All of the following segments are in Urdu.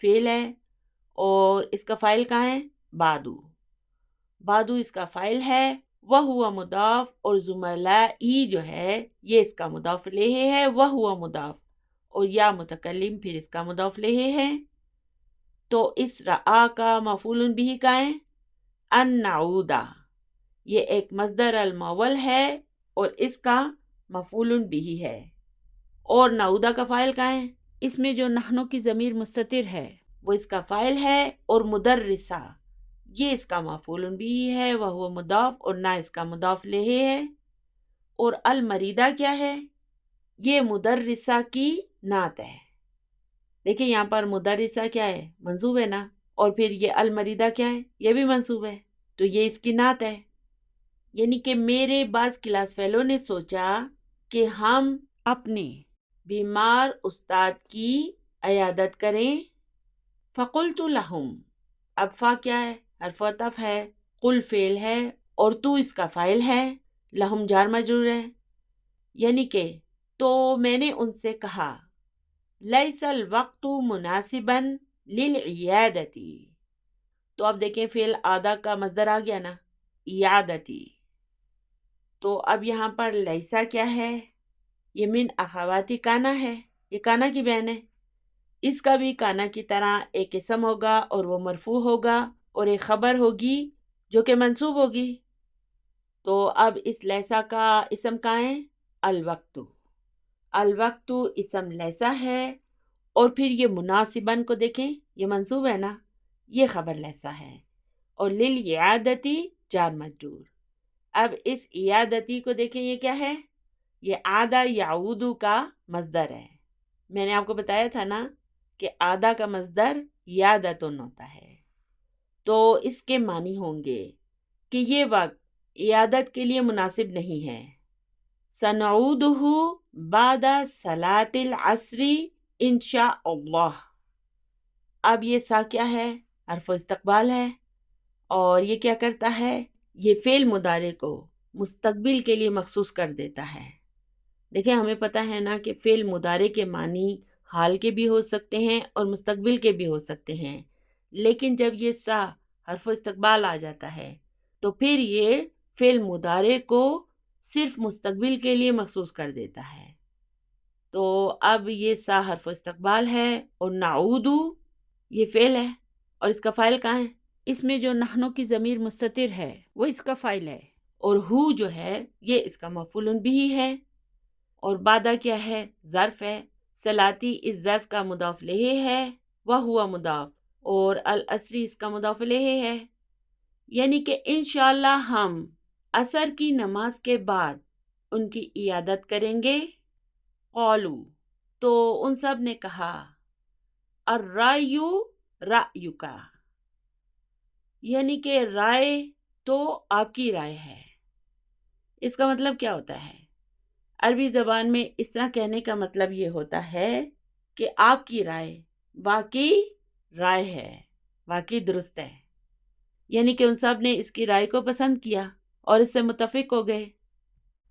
فعل ہے، اور اس کا فاعل کہاں ہے؟ بعدو. بعدو اس کا فاعل ہے، وہو مضاف، اور زملائی جو ہے یہ اس کا مضاف الیہ ہے، وہو مضاف، اور یا متکلم پھر اس کا مضاف الیہ ہے. تو اس رعا کا مفعول بھی کا ہے ان نعودا، یہ ایک مصدر المول ہے اور اس کا مفعول بھی ہے. اور نعودا کا فاعل کا ہے؟ اس میں جو نحنو کی ضمیر مستتر ہے وہ اس کا فاعل ہے، اور مدرسہ یہ اس کا مفعول بھی ہے، وہ مضاف، اور نہ اس کا مضاف الیہ ہے. اور المریدہ کیا ہے؟ یہ مدرسہ کی نعت ہے. دیکھیں یہاں پر مدرسہ کیا ہے؟ منصوب ہے نا، اور پھر یہ المریدہ کیا ہے؟ یہ بھی منصوب ہے، تو یہ اس کی نعت ہے. یعنی کہ میرے بعض کلاس فیلو نے سوچا کہ ہم اپنے بیمار استاد کی عیادت کریں. فقلت لہم، اب فا کیا ہے؟ حرف عطف ہے، قل فعل ہے، اور تو اس کا فاعل ہے، لہم جار مجرور ہے. یعنی کہ تو میں نے ان سے کہا، لیس الوقت مناسبا للعیادتی. تو اب دیکھیں فعل آدھا کا مصدر آ گیا نا، عیادتی. تو اب یہاں پر لیسا کیا ہے؟ یہ من اخواتی کانا ہے، یہ کانا کی بہن ہے. اس کا بھی کانا کی طرح ایک اسم ہوگا اور وہ مرفوع ہوگا، اور ایک خبر ہوگی جو کہ منصوب ہوگی. تو اب اس لیسا کا اسم کہاں ہے؟ الوقت. الوقت اسم لیسا ہے، اور پھر یہ مناسباً کو دیکھیں، یہ منصوب ہے نا، یہ خبر لیسا ہے، اور للعیادتی جار مجرور. اب اس عیادتی کو دیکھیں، یہ کیا ہے؟ یہ عادہ یعودو کا مصدر ہے. میں نے آپ کو بتایا تھا نا کہ عادہ کا مصدر عیادتن ہوتا ہے. تو اس کے معنی ہوں گے کہ یہ وقت عیادت کے لیے مناسب نہیں ہے. سنعودہ بعد صلاة العصر انشاء اللہ. اب یہ سا کیا ہے؟ حرف استقبال ہے، اور یہ کیا کرتا ہے؟ یہ فعل مضارع کو مستقبل کے لیے مخصوص کر دیتا ہے. دیکھیں ہمیں پتہ ہے نا کہ فعل مضارع کے معنی حال کے بھی ہو سکتے ہیں اور مستقبل کے بھی ہو سکتے ہیں، لیکن جب یہ سا حرف استقبال آ جاتا ہے تو پھر یہ فعل مضارع کو صرف مستقبل کے لیے مخصوص کر دیتا ہے. تو اب یہ سا حرف استقبال ہے، اور نعودو یہ فعل ہے، اور اس کا فاعل کہاں ہے؟ اس میں جو نحنو کی ضمیر مستتر ہے وہ اس کا فاعل ہے، اور ہو جو ہے یہ اس کا مفعول بھی ہے. اور بعدہ کیا ہے؟ ظرف ہے. صلاتی اس ظرف کا مضاف الیہ ہے، وہو مضاف، اور العصری اس کا مضاف الیہ ہے. یعنی کہ انشاءاللہ ہم عصر کی نماز کے بعد ان کی عیادت کریں گے. قالو، تو ان سب نے کہا، الرأی رأیک، یعنی کہ رائے تو آپ کی رائے ہے. اس کا مطلب کیا ہوتا ہے؟ عربی زبان میں اس طرح کہنے کا مطلب یہ ہوتا ہے کہ آپ کی رائے واقعی رائے ہے، واقعی درست ہے. یعنی کہ ان سب نے اس کی رائے کو پسند کیا اور اس سے متفق ہو گئے.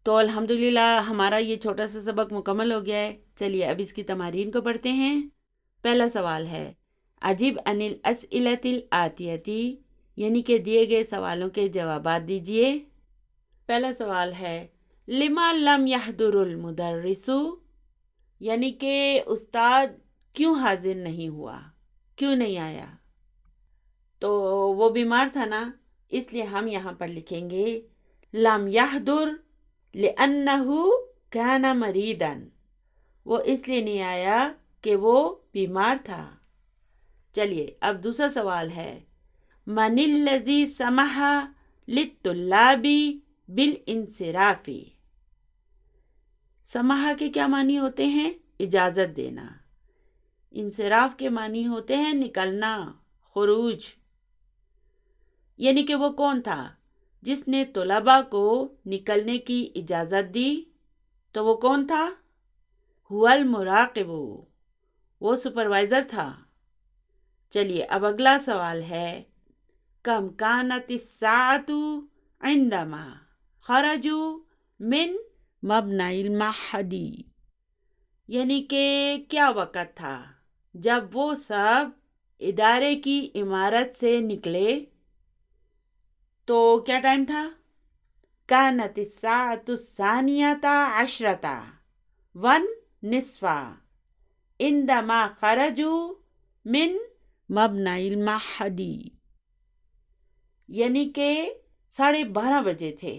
تو الحمدللہ ہمارا یہ چھوٹا سا سبق مکمل ہو گیا ہے. چلیے اب اس کی تمارین کو پڑھتے ہیں. پہلا سوال ہے، عجیب عن الاسئلۃ الآتیتی، یعنی کہ دیے گئے سوالوں کے جوابات دیجئے. پہلا سوال ہے، لما لم یحضر المدرس، یعنی کہ استاد کیوں حاضر نہیں ہوا، کیوں نہیں آیا؟ تو وہ بیمار تھا نا، اس لیے ہم یہاں پر لکھیں گے لم یحضر لأنہ کان مریضا، وہ اس لیے نہیں آیا کہ وہ بیمار تھا. چلیے اب دوسرا سوال ہے، من الذی سمح للطلاب بالانصراف. سمح کے کیا معنی ہوتے ہیں؟ اجازت دینا. انصراف کے معنی ہوتے ہیں نکلنا، خروج. یعنی کہ وہ کون تھا جس نے طلباء کو نکلنے کی اجازت دی؟ تو وہ کون تھا؟ هو المراقب، وہ سپروائزر تھا. چلیے اب اگلا سوال ہے، کم کانت الساعۃ عندما خرجوا من مبنى المعهد، یعنی کہ کیا وقت تھا جب وہ سب ادارے کی عمارت سے نکلے تو کیا ٹائم تھا؟ كانت الساعة الثانية عشرة والنصف عندما خرجوا من مبنى المعهد، یعنی کہ 12:30 بجے تھے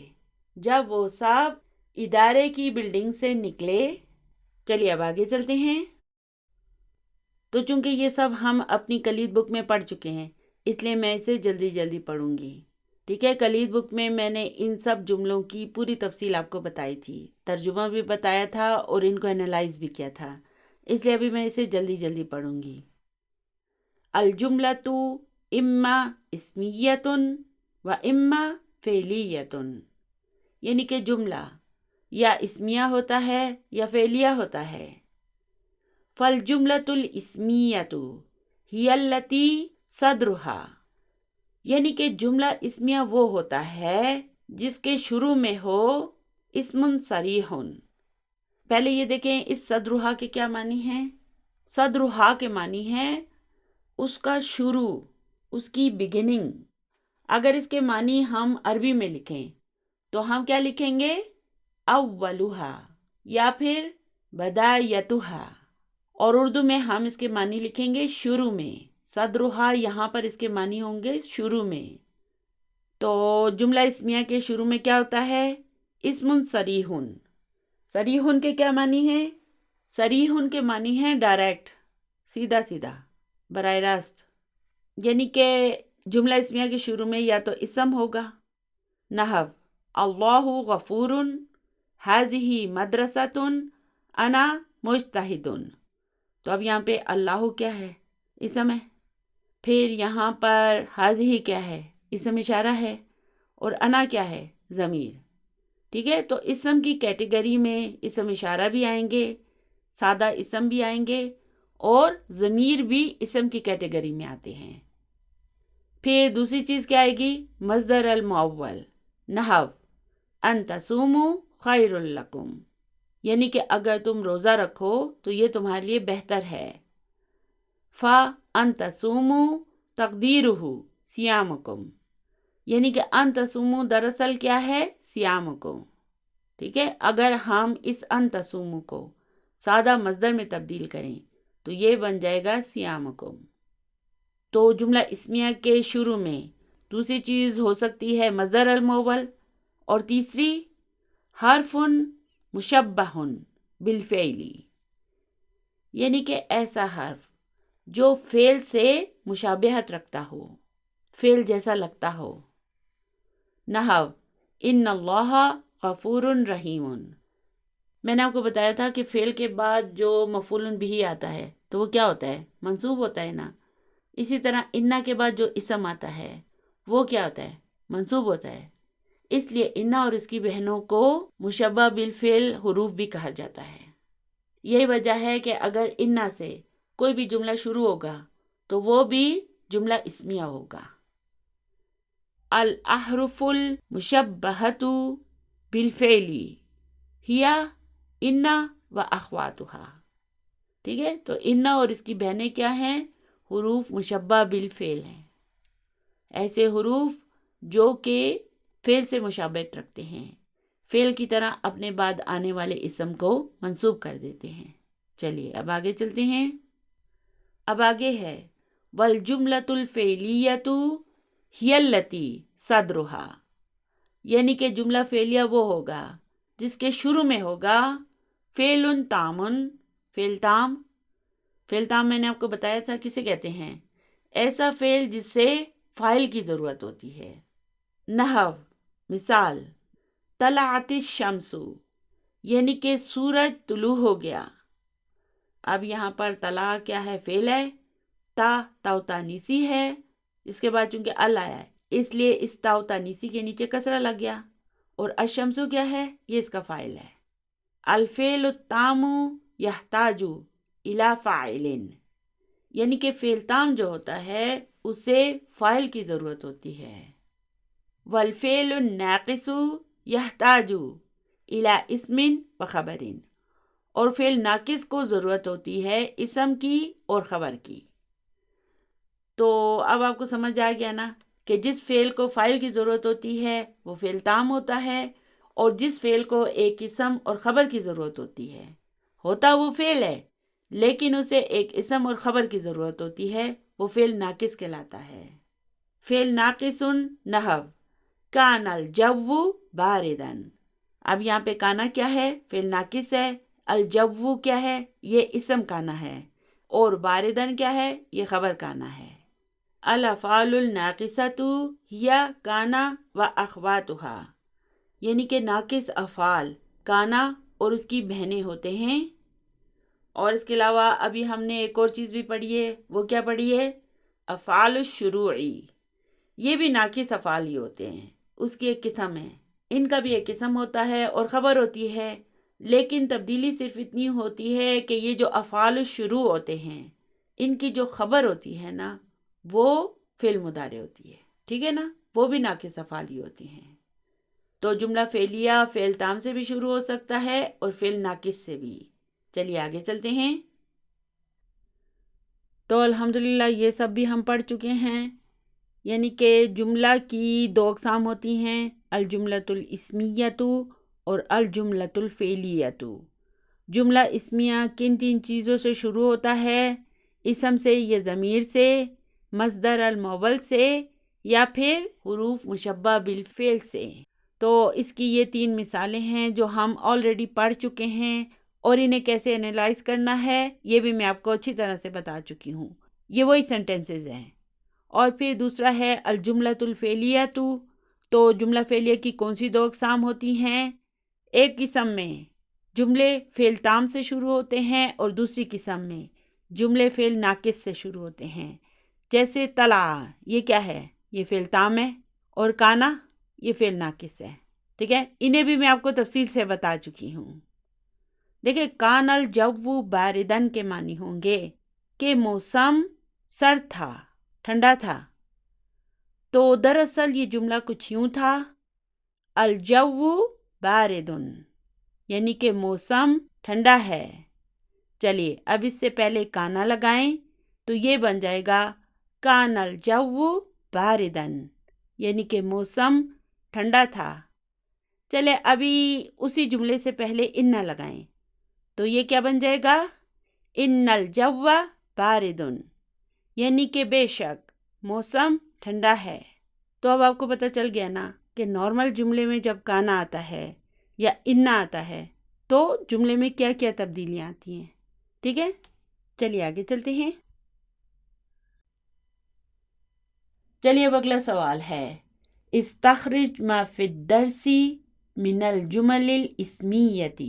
جب وہ سب ادارے کی بلڈنگ سے نکلے۔ چلیے اب آگے چلتے ہیں۔ تو چونکہ یہ سب ہم اپنی کلید بک میں پڑھ چکے ہیں اس لیے میں اسے جلدی جلدی پڑھوں گی، ٹھیک ہے؟ کلید بک میں میں نے ان سب جملوں کی پوری تفصیل آپ کو بتائی تھی، ترجمہ بھی بتایا تھا اور ان کو انالائز بھی کیا تھا، اس لیے ابھی میں اسے جلدی جلدی پڑھوں گی۔ الجملۃ اما اسمیۃ و اما فعلیۃ، یعنی کہ جملہ یا اسمیہ ہوتا ہے یا فعلیہ ہوتا ہے۔ فالجملۃ الاسمیۃ ہی التی صدرها، یعنی کہ جملہ اسمیہ وہ ہوتا ہے جس کے شروع میں ہو اسم صریح۔ پہلے یہ دیکھیں اس صدرها کے کیا معنی ہیں۔ صدرها کے معنی ہیں اس کا شروع، اس کی بگننگ۔ اگر اس کے معنی ہم عربی میں لکھیں تو ہم کیا لکھیں گے؟ اولها یا پھر بدایتها، اور اردو میں ہم اس کے معنی لکھیں گے شروع میں۔ صدرها یہاں پر اس کے معنی ہوں گے شروع میں۔ تو جملہ اسمیہ کے شروع میں کیا ہوتا ہے؟ اسم صریح۔ صریح کے کیا معنی ہیں؟ صریح کے معنی ہیں ڈائریکٹ، سیدھا سیدھا، براہ راست، یعنی کہ جملہ اسمیہ کے شروع میں یا تو اسم ہوگا، نحو اللہ غفور، ہذہ مدرسۃ، انا مجتہد۔ تو اب یہاں پہ اللہ کیا ہے؟ اسم ہے۔ پھر یہاں پر ہذہ کیا ہے؟ اسم اشارہ ہے، اور انا کیا ہے؟ ضمیر، ٹھیک ہے؟ تو اسم کی کیٹیگری میں اسم اشارہ بھی آئیں گے، سادہ اسم بھی آئیں گے، اور ضمیر بھی اسم کی کیٹیگری میں آتے ہیں۔ پھر دوسری چیز کیا آئے گی؟ مصدر المؤول، نحو ان تصوموا خیر لکم، یعنی کہ اگر تم روزہ رکھو تو یہ تمہارے لیے بہتر ہے۔ فَأَن تَصُومُوا تقدیرہ صیامکم، یعنی کہ ان تصوموا دراصل کیا ہے؟ صیامکم، ٹھیک ہے؟ اگر ہم اس ان تصوموا کو سادہ مصدر میں تبدیل کریں تو یہ بن جائے گا صیامکم۔ تو جملہ اسمیہ کے شروع میں دوسری چیز ہو سکتی ہے مصدر المؤول، اور تیسری حرف مشبہ بالفعل، یعنی کہ ایسا حرف جو فعل سے مشابہت رکھتا ہو، فعل جیسا لگتا ہو، نحو ان اللہ غفور رحیم۔ میں نے آپ کو بتایا تھا کہ فعل کے بعد جو مفعول بہ آتا ہے تو وہ کیا ہوتا ہے؟ منصوب ہوتا ہے نا۔ اسی طرح انا کے بعد جو اسم آتا ہے وہ کیا ہوتا ہے؟ منصوب ہوتا ہے۔ اس لیے انا اور اس کی بہنوں کو مشبہ بالفعل حروف بھی کہا جاتا ہے۔ یہی وجہ ہے کہ اگر انا سے کوئی بھی جملہ شروع ہوگا تو وہ بھی جملہ اسمیہ ہوگا۔ الاحرف المشبہۃ بالفعل ہی انا و اخواتها، ٹھیک ہے؟ تو انا اور اس کی بہنیں کیا ہیں؟ حروف مشبہ بالفعل ہیں، ایسے حروف جو کہ فعل سے مشابہت رکھتے ہیں، فعل کی طرح اپنے بعد آنے والے اسم کو منصوب کر دیتے ہیں۔ چلیے اب آگے چلتے ہیں۔ اب آگے ہے والجملۃ الفعلیۃ ہی التی صدرها، یعنی کہ جملہ فعلیہ وہ ہوگا جس کے شروع میں ہوگا فعل تام، فعل تام۔ فعل تام میں نے آپ کو بتایا تھا کسے کہتے ہیں؟ ایسا فعل جس سے فاعل کی ضرورت ہوتی ہے، نحو مثال طلعت الشمس، یعنی کہ سورج طلوع ہو گیا۔ اب یہاں پر طلع کیا ہے؟ فعل ہے، تا تانیسی ہے، اس کے بعد چونکہ ال آیا ہے اس لیے اس تا تانیسی کے نیچے کسرہ لگ گیا، اور الشمس کیا ہے؟ یہ اس کا فاعل ہے۔ الفعل التام یحتاج الی فاعل، یعنی کہ فعل تام جو ہوتا ہے اسے فاعل کی ضرورت ہوتی ہے۔ والفعل الناقص یحتاج الی اسم و خبر، اور فعل ناقص کو ضرورت ہوتی ہے اسم کی اور خبر کی۔ تو اب آپ کو سمجھ آ گیا نا کہ جس فعل کو فاعل کی ضرورت ہوتی ہے وہ فعل تام ہوتا ہے، اور جس فعل کو ایک اسم اور خبر کی ضرورت ہوتی ہے، ہوتا وہ فعل ہے لیکن اسے ایک اسم اور خبر کی ضرورت ہوتی ہے، وہ فعل ناقص کہلاتا ہے۔ فعل ناقص نحو کان الجو باردن۔ اب یہاں پہ کانا کیا ہے؟ فعل ناقص ہے۔ الجو کیا ہے؟ یہ اسم کانا ہے، اور باردن کیا ہے؟ یہ خبر کانا ہے۔ الافعال الناقصۃ یا کانا و اخواتها، یعنی کہ ناقص افعال کانا اور اس کی بہنیں ہوتے ہیں۔ اور اس کے علاوہ ابھی ہم نے ایک اور چیز بھی پڑھی ہے، وہ کیا پڑھی ہے؟ افعال الشروعی، یہ بھی ناقص افعال ہی ہوتے ہیں، اس کی ایک قسم ہے۔ ان کا بھی ایک قسم ہوتا ہے اور خبر ہوتی ہے، لیکن تبدیلی صرف اتنی ہوتی ہے کہ یہ جو افعال الشروع ہوتے ہیں ان کی جو خبر ہوتی ہے نا وہ فعل مضارع ہوتی ہے، ٹھیک ہے نا، وہ بھی ناقص افعال ہی ہوتی ہیں۔ تو جملہ فعلیہ فعل تام سے بھی شروع ہو سکتا ہے اور فعل ناقص سے بھی۔ چلیے آگے چلتے ہیں۔ تو الحمدللہ یہ سب بھی ہم پڑھ چکے ہیں، یعنی کہ جملہ کی دو اقسام ہوتی ہیں، الجملۃ الاسمیۃ اور الجملۃ الفعلیۃ۔ جملہ اسمیہ کن تین چیزوں سے شروع ہوتا ہے؟ اسم سے یا ضمیر سے، مصدر المول سے، یا پھر حروف مشبہ بالفعل سے۔ تو اس کی یہ تین مثالیں ہیں جو ہم آلریڈی پڑھ چکے ہیں، اور انہیں کیسے انالائز کرنا ہے یہ بھی میں آپ کو اچھی طرح سے بتا چکی ہوں۔ یہ وہی سینٹنسز ہیں۔ اور پھر دوسرا ہے الجملۃ الفعلیۃ۔ تو جملہ فعلیہ کی کون سی دو اقسام ہوتی ہیں؟ ایک قسم میں جملے فعل تام سے شروع ہوتے ہیں اور دوسری قسم میں جملے فعل ناقص سے شروع ہوتے ہیں۔ جیسے طلع، یہ کیا ہے؟ یہ فعل تام ہے، اور کانا یہ فعل ناقص ہے، ٹھیک ہے۔ انہیں بھی میں آپ کو تفصیل سے بتا چکی ہوں۔ دیکھیں، کان الجو باردن کے معنی ہوں گے کہ موسم سرد تھا، ٹھنڈا تھا۔ تو دراصل یہ جملہ کچھ یوں تھا، الجو باردن، یعنی کہ موسم ٹھنڈا ہے۔ چلیے اب اس سے پہلے کانا لگائیں تو یہ بن جائے گا کان الجو باردن، یعنی کہ موسم ٹھنڈا تھا۔ چلے ابھی اسی جملے سے پہلے ان لگائیں تو یہ کیا بن جائے گا؟ ان الجو باردن، یعنی کہ بے شک موسم ٹھنڈا ہے۔ تو اب آپ کو پتہ چل گیا نا کہ نارمل جملے میں جب کانا آتا ہے یا ان آتا ہے تو جملے میں کیا کیا تبدیلیاں آتی ہیں، ٹھیک ہے۔ چلیے آگے چلتے ہیں۔ چلیے اب اگلا سوال ہے، استخرج ما فی الدرس من الجمل الاسمیۃ،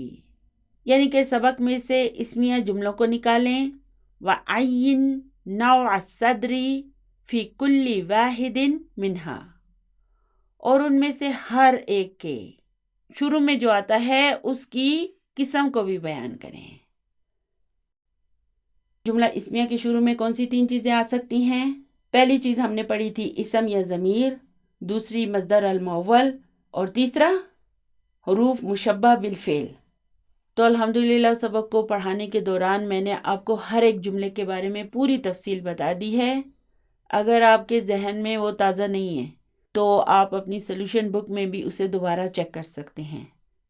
یعنی کہ سبق میں سے اسمیہ جملوں کو نکالیں، وعین نوع الصدر فی کل واحد منہا، اور ان میں سے ہر ایک کے شروع میں جو آتا ہے اس کی قسم کو بھی بیان کریں۔ جملہ اسمیہ کے شروع میں کون سی تین چیزیں آ سکتی ہیں؟ پہلی چیز ہم نے پڑھی تھی اسم یا ضمیر، دوسری مصدر المول، اور تیسرا حروف مشبہ بالفعل۔ تو الحمدللہ سبق کو پڑھانے کے دوران میں نے آپ کو ہر ایک جملے کے بارے میں پوری تفصیل بتا دی ہے۔ اگر آپ کے ذہن میں وہ تازہ نہیں ہے تو آپ اپنی سولوشن بک میں بھی اسے دوبارہ چیک کر سکتے ہیں،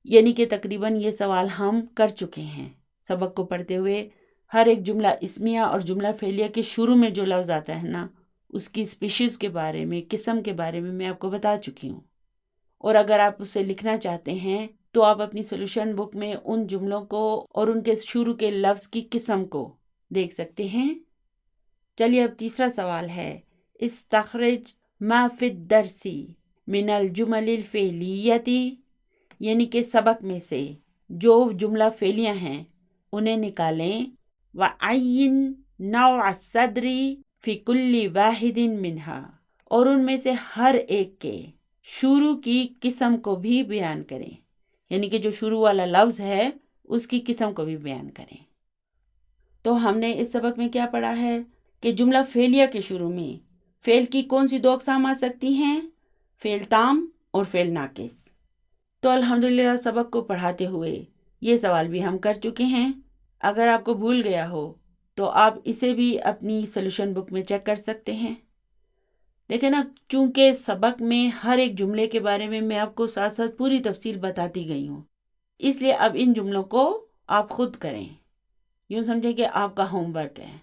یعنی کہ تقریباً یہ سوال ہم کر چکے ہیں سبق کو پڑھتے ہوئے۔ ہر ایک جملہ اسمیہ اور جملہ فعلیہ کے شروع میں جو لفظ آتا ہے نا اس کی اسپیشیز کے بارے میں، قسم کے بارے میں آپ کو بتا چکی ہوں۔ اور اگر آپ اسے لکھنا چاہتے ہیں تو آپ اپنی سولوشن بک میں ان جملوں کو اور ان کے شروع کے لفظ کی قسم کو دیکھ سکتے ہیں۔ چلیے اب تیسرا سوال ہے، استخرج ما فی الدرس من الجمل الفعلیۃ، یعنی کہ سبق میں سے جو جملہ فعلیہ ہیں انہیں نکالیں، وعین نوع الصدر فی کل واحد منہا، اور ان میں سے ہر ایک کے شروع کی قسم کو بھی بیان کریں، یعنی کہ جو شروع والا لفظ ہے اس کی قسم کو بھی بیان کریں۔ تو ہم نے اس سبق میں کیا پڑھا ہے کہ جملہ فعلیہ کے شروع میں فعل کی کون سی دو اقسام آ سکتی ہیں؟ فعل تام اور فعل ناقص۔ تو الحمدللہ سبق کو پڑھاتے ہوئے یہ سوال بھی ہم کر چکے ہیں۔ اگر آپ کو بھول گیا ہو تو آپ اسے بھی اپنی سولوشن بک میں چیک کر سکتے ہیں۔ دیکھیں نا، چونکہ سبق میں ہر ایک جملے کے بارے میں آپ کو ساتھ ساتھ پوری تفصیل بتاتی گئی ہوں، اس لیے اب ان جملوں کو آپ خود کریں، یوں سمجھیں کہ آپ کا ہوم ورک ہے۔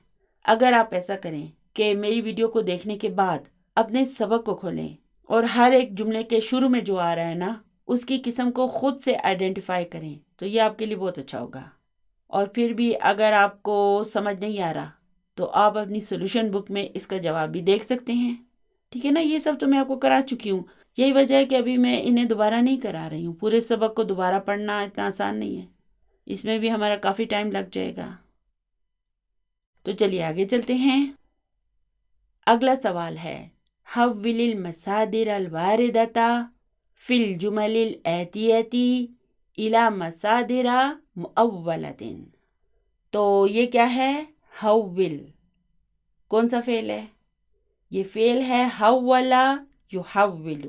اگر آپ ایسا کریں کہ میری ویڈیو کو دیکھنے کے بعد اپنے سبق کو کھولیں اور ہر ایک جملے کے شروع میں جو آ رہا ہے نا، اس کی قسم کو خود سے آئیڈینٹیفائی کریں تو یہ آپ کے لیے بہت اچھا ہوگا۔ اور پھر بھی اگر آپ کو سمجھ نہیں آ رہا تو آپ اپنی سولوشن بک میں اس کا جواب بھی دیکھ سکتے ہیں، ٹھیک ہے نا؟ یہ سب تو میں آپ کو کرا چکی ہوں، یہی وجہ ہے کہ ابھی میں انہیں دوبارہ نہیں کرا رہی ہوں۔ پورے سبق کو دوبارہ پڑھنا اتنا آسان نہیں ہے، اس میں بھی ہمارا کافی ٹائم لگ جائے گا۔ تو چلیے آگے چلتے ہیں۔ اگلا سوال ہے، حول المصادر الواردة في الجمل الآتية إلى مصادر مؤولة۔ تو یہ کیا ہے؟ حول کون سا فعل ہے؟ یہ فعل ہے حولا یحول،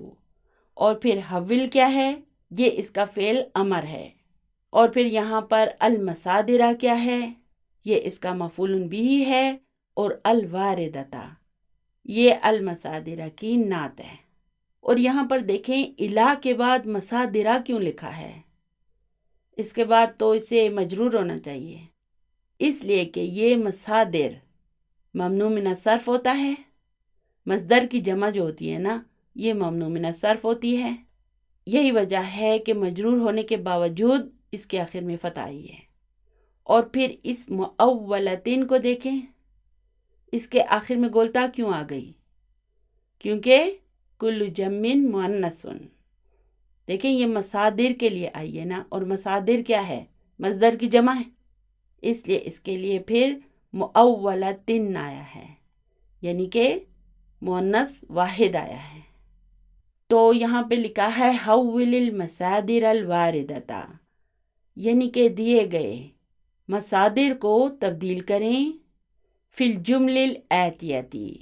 اور پھر حول کیا ہے؟ یہ اس کا فعل امر ہے، اور پھر یہاں پر المصادرہ کیا ہے؟ یہ اس کا مفعول بھی ہے، اور الواردہ یہ المصادرہ کی نعت ہے۔ اور یہاں پر دیکھیں الہ کے بعد مصادرہ کیوں لکھا ہے؟ اس کے بعد تو اسے مجرور ہونا چاہیے، اس لیے کہ یہ مصادر ممنوع من الصرف ہوتا ہے، مصدر کی جمع جو ہوتی ہے نا، یہ ممنوع من الصرف ہوتی ہے۔ یہی وجہ ہے کہ مجرور ہونے کے باوجود اس کے آخر میں فتح آئی ہے۔ اور پھر اس مؤولتین کو دیکھیں، اس کے آخر میں گولتا کیوں آ گئی؟ کیونکہ کل جمع مؤنث، دیکھیں یہ مصادر کے لیے آئی ہے نا، اور مصادر کیا ہے؟ مصدر کی جمع ہے، اس لیے اس کے لیے پھر مؤولتین آیا ہے، یعنی کہ مؤنث واحد آیا ہے۔ تو یہاں پہ لکھا ہے حول المصادر الواردہ، یعنی کہ دیے گئے مصادر کو تبدیل کریں، فی الجمل الآتیتی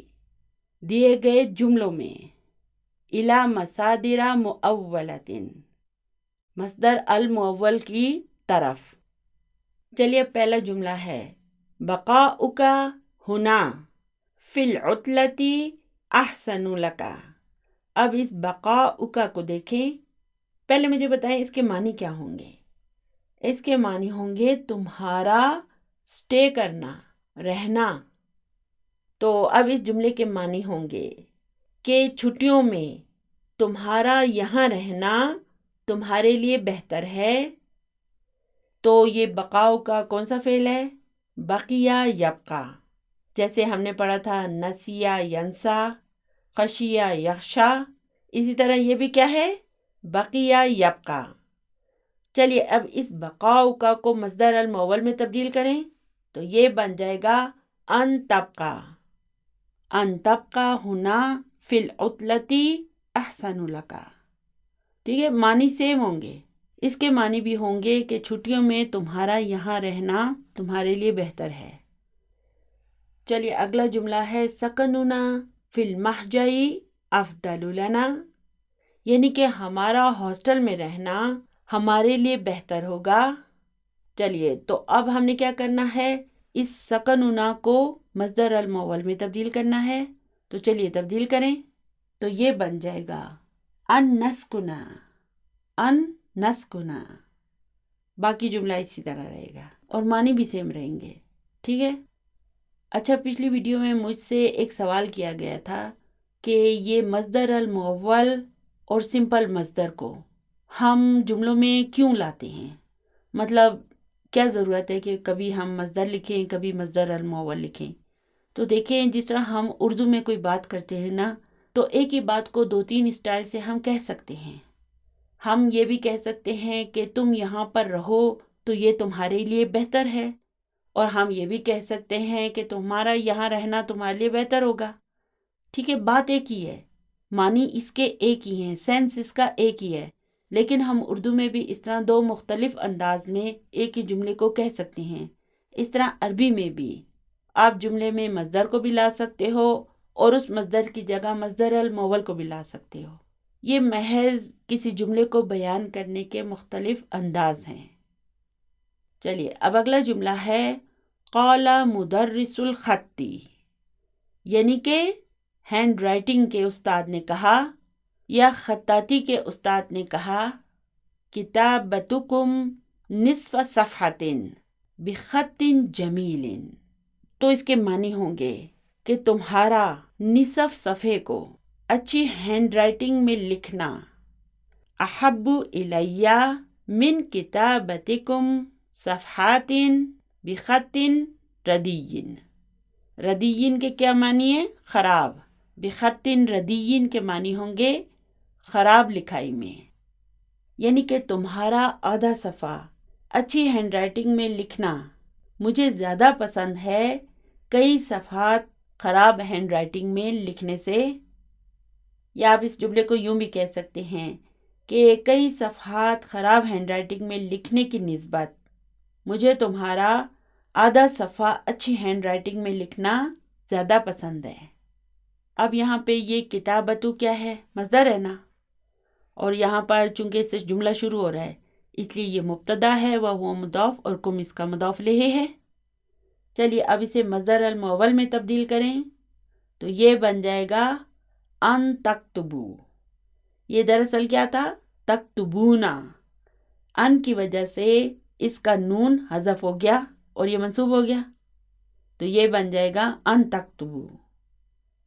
دیے گئے جملوں میں، الی مصادر مؤولۃ مصدر المؤول کی طرف۔ چلیے پہلا جملہ ہے، بقاؤک ہنا فی العطلۃ احسن لک۔ اب اس بقاؤک کو دیکھیں، پہلے مجھے بتائیں اس کے معنی کیا ہوں گے؟ اس کے معنی ہوں گے تمہارا سٹے کرنا، رہنا۔ تو اب اس جملے کے معنی ہوں گے کہ چھٹیوں میں تمہارا یہاں رہنا تمہارے لیے بہتر ہے۔ تو یہ بقاؤ کا کون سا فعل ہے؟ بقیہ یبقا، جیسے ہم نے پڑھا تھا نسیہ ینسا، خشیہ یخشا، اسی طرح یہ بھی کیا ہے؟ بقیہ یبقا۔ چلیے اب اس بقاؤ کا کو مصدر المؤول میں تبدیل کریں تو یہ بن جائے گا ان تبقا، ان تبقا ہنا فی العطلۃ احسن لک۔ ٹھیک ہے، معنی سیم ہوں گے، اس کے معنی بھی ہوں گے کہ چھٹیوں میں تمہارا یہاں رہنا تمہارے لیے بہتر ہے۔ چلیے اگلا جملہ ہے، سکننا فی المہجع افضل لنا، یعنی کہ ہمارا ہاسٹل میں رہنا ہمارے لیے بہتر ہوگا۔ چلیے تو اب ہم نے کیا کرنا ہے؟ اس سکننا کو مصدر المؤول میں تبدیل کرنا ہے، تو چلیے تبدیل کریں تو یہ بن جائے گا ان نسکنا، ان نسکنا۔ باقی جملہ اسی طرح رہے گا اور معنی بھی سیم رہیں گے، ٹھیک ہے؟ اچھا، پچھلی ویڈیو میں مجھ سے ایک سوال کیا گیا تھا کہ یہ مصدر المؤول اور سمپل مصدر کو ہم جملوں میں کیوں لاتے ہیں؟ مطلب کیا ضرورت ہے کہ کبھی ہم مصدر لکھیں کبھی مصدر المؤول لکھیں؟ تو دیکھیں، جس طرح ہم اردو میں کوئی بات کرتے ہیں نا، تو ایک ہی بات کو 2-3 اسٹائل سے ہم کہہ سکتے ہیں۔ ہم یہ بھی کہہ سکتے ہیں کہ تم یہاں پر رہو تو یہ تمہارے لیے بہتر ہے، اور ہم یہ بھی کہہ سکتے ہیں کہ تمہارا یہاں رہنا تمہارے لیے بہتر ہوگا۔ ٹھیک ہے، بات ایک ہی ہے، معنی اس کے ایک ہی ہیں، سینس اس کا ایک ہی ہے، لیکن ہم اردو میں بھی اس طرح 2 مختلف انداز میں ایک ہی جملے کو کہہ سکتے ہیں۔ اس طرح عربی میں بھی آپ جملے میں مصدر کو بھی لا سکتے ہو اور اس مصدر کی جگہ مصدر المؤول کو بھی لا سکتے ہو۔ یہ محض کسی جملے کو بیان کرنے کے مختلف انداز ہیں۔ چلیے اب اگلا جملہ ہے، قال مدرس الخطی، یعنی کہ ہینڈ رائٹنگ کے استاد نے کہا یا خطاطی کے استاد نے کہا، کتابتکم نصف صفحۃ بخط جمیل، تو اس کے معنی ہوں گے کہ تمہارا نصف صفحے کو اچھی ہینڈ رائٹنگ میں لکھنا احب الیہ من کتابتکم صفحات بخط ردی۔ ردیین کے کیا معنی ہے؟ خراب۔ بخط ردیین کے معنی ہوں گے خراب لکھائی میں، یعنی کہ تمہارا آدھا صفحہ اچھی ہینڈ رائٹنگ میں لکھنا مجھے زیادہ پسند ہے کئی صفحات خراب ہینڈ رائٹنگ میں لکھنے سے۔ یا آپ اس جملے کو یوں بھی کہہ سکتے ہیں کہ کئی صفحات خراب ہینڈ رائٹنگ میں لکھنے کی نسبت مجھے تمہارا آدھا صفحہ اچھی ہینڈ رائٹنگ میں لکھنا زیادہ پسند ہے۔ اب یہاں پہ یہ کتابتو کیا ہے؟ مصدر ہے نا، اور یہاں پر چونکہ اس سے جملہ شروع ہو رہا ہے اس لیے یہ مبتدا ہے، وہ مضاف اور کم اس کا مضاف الیہ ہے۔ چلیے اب اسے مصدر المؤول میں تبدیل کریں تو یہ بن جائے گا ان تکتبو۔ یہ دراصل کیا تھا؟ تکتبونا۔ ان کی وجہ سے اس کا نون حذف ہو گیا اور یہ منصوب ہو گیا، تو یہ بن جائے گا ان تکتبو۔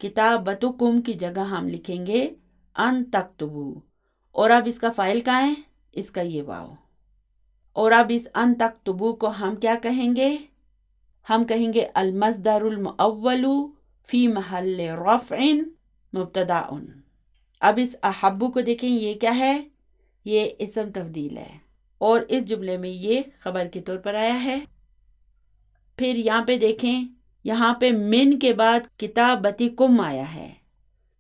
کتابتکم کی جگہ ہم لکھیں گے ان تکتبو، اور اب اس کا فاعل کہاں ہے؟ اس کا یہ واو۔ اور اب اس ان تکتبو کو ہم کیا کہیں گے؟ ہم کہیں گے المصدر المؤول فی محل رفع مبتداء۔ اب اس احبو کو دیکھیں، یہ کیا ہے؟ یہ اسم تفضیل ہے اور اس جملے میں یہ خبر کے طور پر آیا ہے۔ پھر یہاں پہ دیکھیں، یہاں پہ من کے بعد کتابتکم آیا ہے،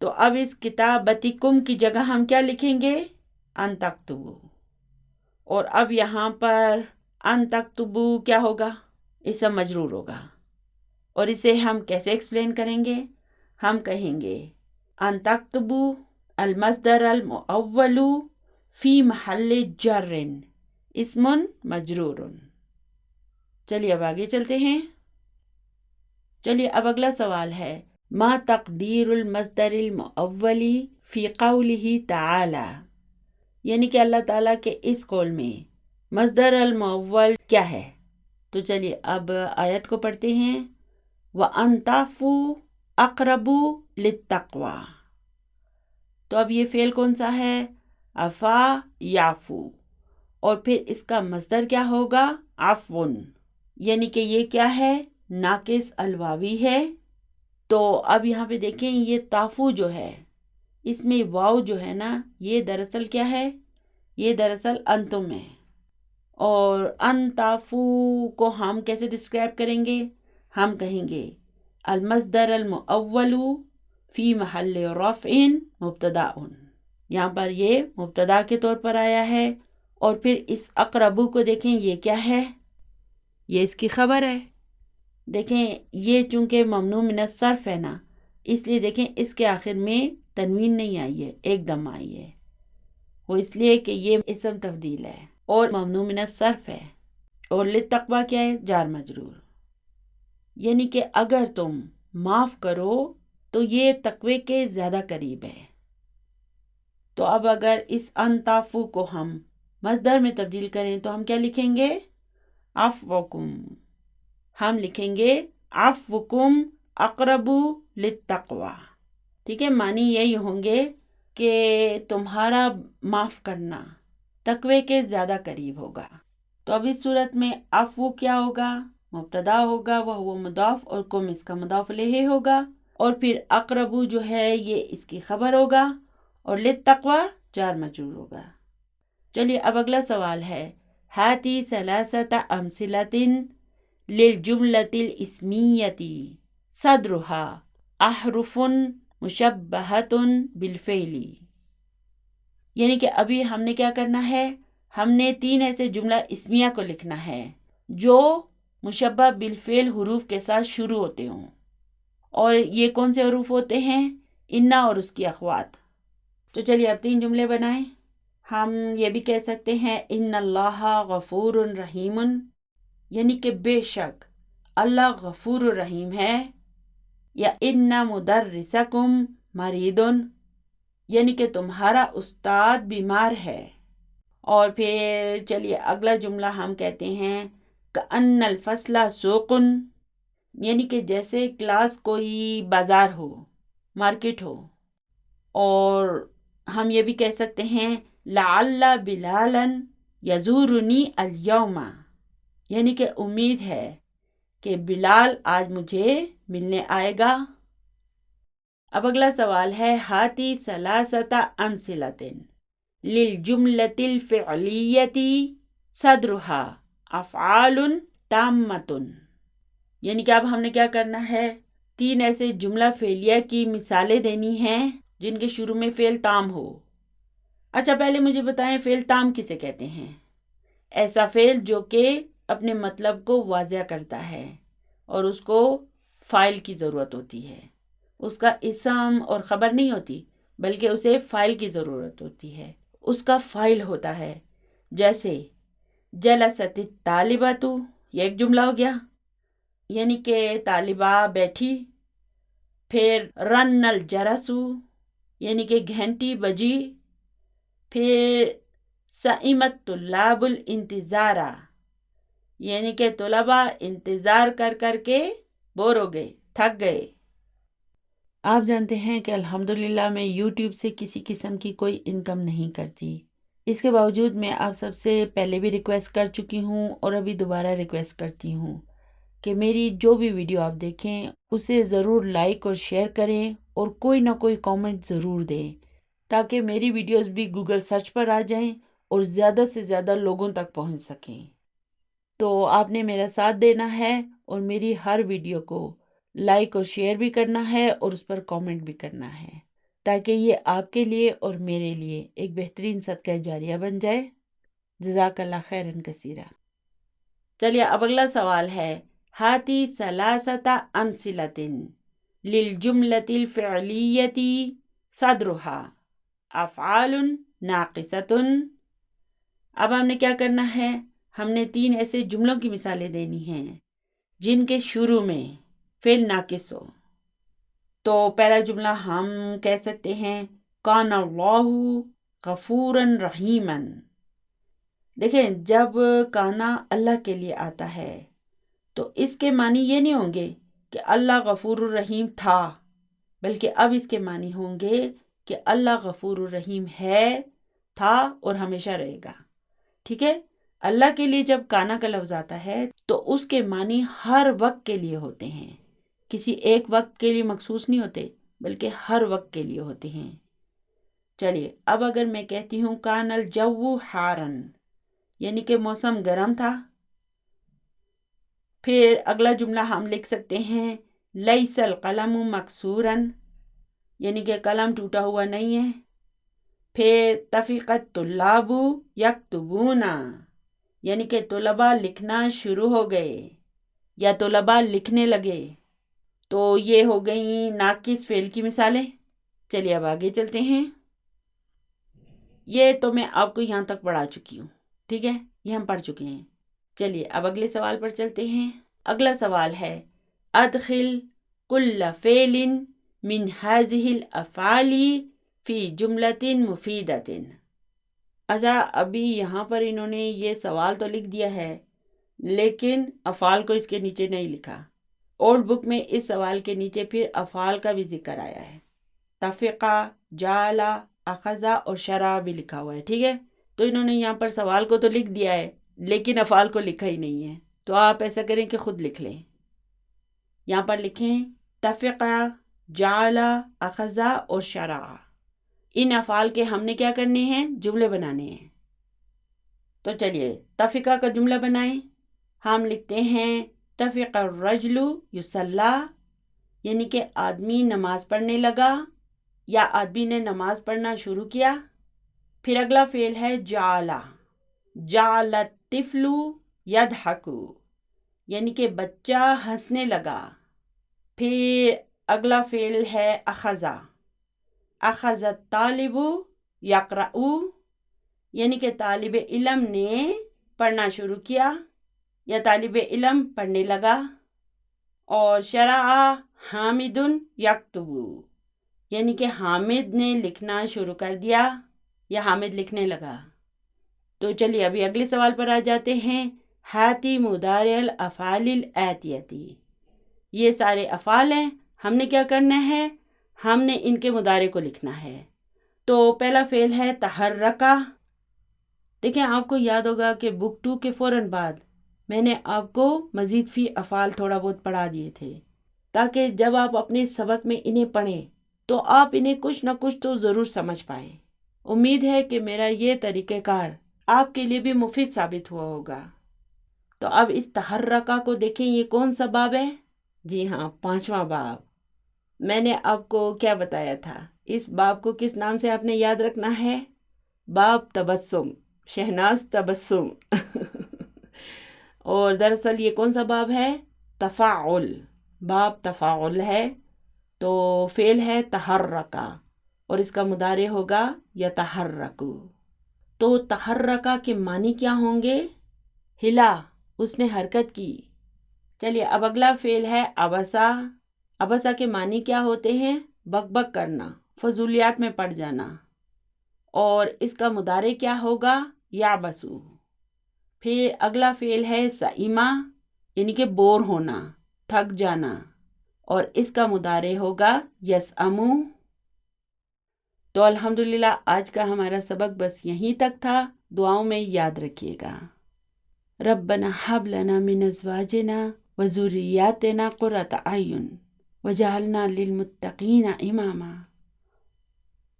تو اب اس کتابتکم کی جگہ ہم کیا لکھیں گے؟ ان تکتبو۔ اور اب یہاں پر ان تکتبو کیا ہوگا؟ اسم مجرور ہوگا، اور اسے ہم کیسے ایکسپلین کریں گے؟ ہم کہیں گے ان تکتبو المصدر المؤول فی محل جر اسم مجرور۔ چلیے اب آگے چلتے ہیں۔ چلیے اب اگلا سوال ہے، ما تقدیر المصدر المؤول فی قولہ تعالی، یعنی کہ اللہ تعالیٰ کے اس قول میں مصدر المؤول کیا ہے؟ تو چلیے اب آیت کو پڑھتے ہیں۔ وَأَن تَعْفُوا أَقْرَبُ لِلتَّقْوَى، تو اب یہ فعل کون سا ہے؟ عفا یعفو، اور پھر اس کا مصدر کیا ہوگا؟ عفون، یعنی کہ یہ کیا ہے؟ ناقص الواوی ہے۔ تو اب یہاں پہ دیکھیں، یہ تعفو جو ہے اس میں واو جو ہے نا، یہ دراصل کیا ہے؟ یہ دراصل انتم ہے، اور ان تعفو کو ہم کیسے ڈسکرائب کریں گے؟ ہم کہیں گے المصدر المؤول فی محل رفع مبتداء، یہاں پر یہ مبتدا کے طور پر آیا ہے، اور پھر اس اقربو کو دیکھیں، یہ کیا ہے؟ یہ اس کی خبر ہے۔ دیکھیں یہ چونکہ ممنوع من الصرف ہے نا، اس لیے دیکھیں اس کے آخر میں تنوین نہیں آئی ہے، ایک دم آئی ہے، وہ اس لیے کہ یہ اسم تفضیل ہے اور ممنوع من الصرف ہے، اور للتقوی کیا ہے؟ جار مجرور، یعنی کہ اگر تم معاف کرو تو یہ تقوی کے زیادہ قریب ہے۔ تو اب اگر اس ان تعفو کو ہم مصدر میں تبدیل کریں تو ہم کیا لکھیں گے؟ عفوکم، ہم لکھیں گے عفوکم اقرب للتقوی، ٹھیک ہے؟ معنی یہی ہوں گے کہ تمہارا معاف کرنا تقوی کے زیادہ قریب ہوگا۔ تو اب اس صورت میں عفو کیا ہوگا؟ مبتدا ہوگا، وہ مضاف، اور کم اس کا مضاف الیہ ہوگا، اور پھر اقربو جو ہے یہ اس کی خبر ہوگا، اور للتقوی جار مجرور ہوگا۔ چلیے اب اگلا سوال ہے، ہاتی ثلاثۃ امثلۃ للجملۃ الاسمیۃ صدرها احرف مشبہۃ بالفعل، یعنی کہ ابھی ہم نے کیا کرنا ہے؟ ہم نے 3 ایسے جملہ اسمیہ کو لکھنا ہے جو مشبہ بالفعل حروف کے ساتھ شروع ہوتے ہوں، اور یہ کون سے حروف ہوتے ہیں؟ انا اور اس کی اخوات۔ تو چلیے اب 3 جملے بنائیں۔ ہم یہ بھی کہہ سکتے ہیں ان اللہ غفور رحیم، یعنی کہ بے شک اللہ غفور الرحیم ہے، یا ان مدرسکم مریضن، یعنی کہ تمہارا استاد بیمار ہے۔ اور پھر چلیے اگلا جملہ ہم کہتے ہیں کأن الفصل سوق، یعنی کہ جیسے کلاس کوئی بازار ہو، مارکیٹ ہو۔ اور ہم یہ بھی کہہ سکتے ہیں لعل بلالا یزورنی الیوم، یعنی کہ امید ہے کہ بلال آج مجھے ملنے آئے گا۔ اب اگلا سوال ہے ہاتی ثلاثۃ امثلۃ للجملۃ الفعلیۃ صدرها افعال تامۃ، یعنی کہ اب ہم نے کیا کرنا ہے، 3 ایسے جملہ فعلیہ کی مثالیں دینی ہیں جن کے شروع میں فعل تام ہو۔ اچھا پہلے مجھے بتائیں فعل تام کسے کہتے ہیں؟ ایسا فعل جو کہ اپنے مطلب کو واضح کرتا ہے اور اس کو فاعل کی ضرورت ہوتی ہے، اس کا اسم اور خبر نہیں ہوتی بلکہ اسے فاعل کی ضرورت ہوتی ہے، اس کا فاعل ہوتا ہے۔ جیسے جلست الطالبۃ، یہ ایک جملہ ہو گیا، یعنی کہ طالبہ بیٹھی۔ پھر رن الجرس، یعنی کہ گھنٹی بجی۔ پھر سئمت طلاب الانتظار، یعنی کہ طلبہ انتظار کر کر کے بور ہو گئے، تھک گئے۔ آپ جانتے ہیں کہ الحمدللہ میں یوٹیوب سے کسی قسم کی کوئی انکم نہیں کرتی، اس کے باوجود میں آپ سب سے پہلے بھی ریکویسٹ کر چکی ہوں اور ابھی دوبارہ ریکویسٹ کرتی ہوں کہ میری جو بھی ویڈیو آپ دیکھیں اسے ضرور لائک اور شیئر کریں اور کوئی نہ کوئی کامنٹ ضرور دیں تاکہ میری ویڈیوز بھی گوگل سرچ پر آ جائیں اور زیادہ سے زیادہ لوگوں تک پہنچ سکیں۔ تو آپ نے میرا ساتھ دینا ہے اور میری ہر ویڈیو کو لائک اور شیئر بھی کرنا ہے اور اس پر کامنٹ بھی کرنا ہے تاکہ یہ آپ کے لیے اور میرے لیے ایک بہترین صدقہ جاریہ بن جائے۔ جزاک اللہ خیرن کثیرہ۔ چلیے اب اگلا سوال ہے ہاتی ثلاثۃ امثلۃ للجملۃ الفعلیۃ صدرها افعال ناقصۃ۔ اب ہم نے کیا کرنا ہے، ہم نے 3 ایسے جملوں کی مثالیں دینی ہیں جن کے شروع میں فعل ناقص ہو۔ تو پہلا جملہ ہم کہہ سکتے ہیں کان اللہ غفورا رحیما۔ دیکھیں جب کانا اللہ کے لیے آتا ہے تو اس کے معنی یہ نہیں ہوں گے کہ اللہ غفور الرحیم تھا، بلکہ اب اس کے معنی ہوں گے کہ اللہ غفور الرحیم ہے، تھا اور ہمیشہ رہے گا۔ ٹھیک ہے، اللہ کے لیے جب کانا کا لفظ آتا ہے تو اس کے معنی ہر وقت کے لیے ہوتے ہیں، کسی ایک وقت کے لیے مخصوص نہیں ہوتے بلکہ ہر وقت کے لیے ہوتے ہیں۔ چلیے اب اگر میں کہتی ہوں کان الجو حارن، یعنی کہ موسم گرم تھا، پھر اگلا جملہ ہم لکھ سکتے ہیں لیس القلم مکسورا، یعنی کہ قلم ٹوٹا ہوا نہیں ہے۔ پھر طفق الطلاب یکتبون، یعنی کہ طلباء لکھنا شروع ہو گئے یا طلباء لکھنے لگے۔ تو یہ ہو گئیں ناقص فعل کی مثالیں۔ چلیے اب آگے چلتے ہیں، یہ تو میں آپ کو یہاں تک پڑھا چکی ہوں، ٹھیک ہے، یہ ہم پڑھ چکے ہیں۔ چلیے اب اگلے سوال پر چلتے ہیں۔ اگلا سوال ہے ادخل کل فعل من هذه الافعال فی جملۃ مفیدۃ۔ اچھا ابھی یہاں پر انہوں نے یہ سوال تو لکھ دیا ہے لیکن افعال کو اس کے نیچے نہیں لکھا۔ اولڈ بک میں اس سوال کے نیچے پھر افعال کا بھی ذکر آیا ہے، تفقہ، جعلا، اخذا اور شرع بھی لکھا ہوا ہے، ٹھیک ہے۔ تو انہوں نے یہاں پر سوال کو تو لکھ دیا ہے لیکن افعال کو لکھا ہی نہیں ہے، تو آپ ایسا کریں کہ خود لکھ لیں۔ یہاں پر لکھیں تفقہ، جعلا، اخذا اور شرع۔ ان افعال کے ہم نے کیا کرنے ہیں، جملے بنانے ہیں۔ تو چلیے تفقہ کا جملہ بنائیں۔ ہم لکھتے ہیں تفق الرجل یصلی، یعنی کہ آدمی نماز پڑھنے لگا یا آدمی نے نماز پڑھنا شروع کیا۔ پھر اگلا فعل ہے جعلا، جعل الطفل یضحک، یعنی کہ بچہ ہنسنے لگا۔ پھر اگلا فعل ہے اخذا، اخذ الطالب یقرأ، یعنی کہ طالب علم نے پڑھنا شروع کیا یا طالب علم پڑھنے لگا۔ اور شرع حامد یکتبو، یعنی کہ حامد نے لکھنا شروع کر دیا یا حامد لکھنے لگا۔ تو چلیے ابھی اگلے سوال پر آ جاتے ہیں۔ ہاتی مضارع الافعال الاتیتی، یہ سارے افعال ہیں، ہم نے کیا کرنا ہے؟ ہم نے ان کے مضارع کو لکھنا ہے۔ تو پہلا فعل ہے تحرکا۔ دیکھیں آپ کو یاد ہوگا کہ بک 2 کے فوراً بعد میں نے آپ کو مزید فی افعال تھوڑا بہت پڑھا دیے تھے، تاکہ جب آپ اپنے سبق میں انہیں پڑھیں تو آپ انہیں کچھ نہ کچھ تو ضرور سمجھ پائیں۔ امید ہے کہ میرا یہ طریقہ کار آپ کے لیے بھی مفید ثابت ہوا ہوگا۔ تو اب اس تحرکہ کو دیکھیں، یہ کون سا باب ہے؟ جی ہاں، 5واں باب۔ میں نے آپ کو کیا بتایا تھا؟ اس باب کو کس نام سے آپ نے یاد رکھنا ہے؟ باب تبسم، شہناز تبسم۔ اور دراصل یہ کون سا باب ہے؟ تفاعل، باب تفاعل ہے۔ تو فعل ہے تحرکا اور اس کا مضارع ہوگا یتحرکو۔ تو تحرکا کے معنی کیا ہوں گے؟ ہلا، اس نے حرکت کی۔ چلیے اب اگلا فعل ہے عبسا۔ عبسا کے معنی کیا ہوتے ہیں؟ بک بک کرنا، فضولیات میں پڑ جانا۔ اور اس کا مضارع کیا ہوگا؟ یعبسو۔ پھر اگلا فعل ہے سئیما، یعنی کہ بور ہونا، تھک جانا، اور اس کا مضارع ہوگا یسأمو۔ تو الحمدللہ آج کا ہمارا سبق بس یہیں تک تھا، دعاؤں میں یاد رکھیے گا۔ ربنا ہب لنا من ازواجنا وذریاتنا قرۃ اعین وجعلنا للمتقین اماما۔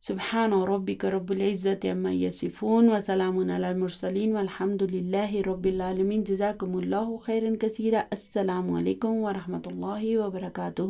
سبحان ربک رب العزت عما یصفون وسلام علی المرسلین والحمد للہ رب العالمین۔ جزاکم اللہ خیرا کثیرا۔ السلام علیکم ورحمۃ اللہ وبرکاتہ۔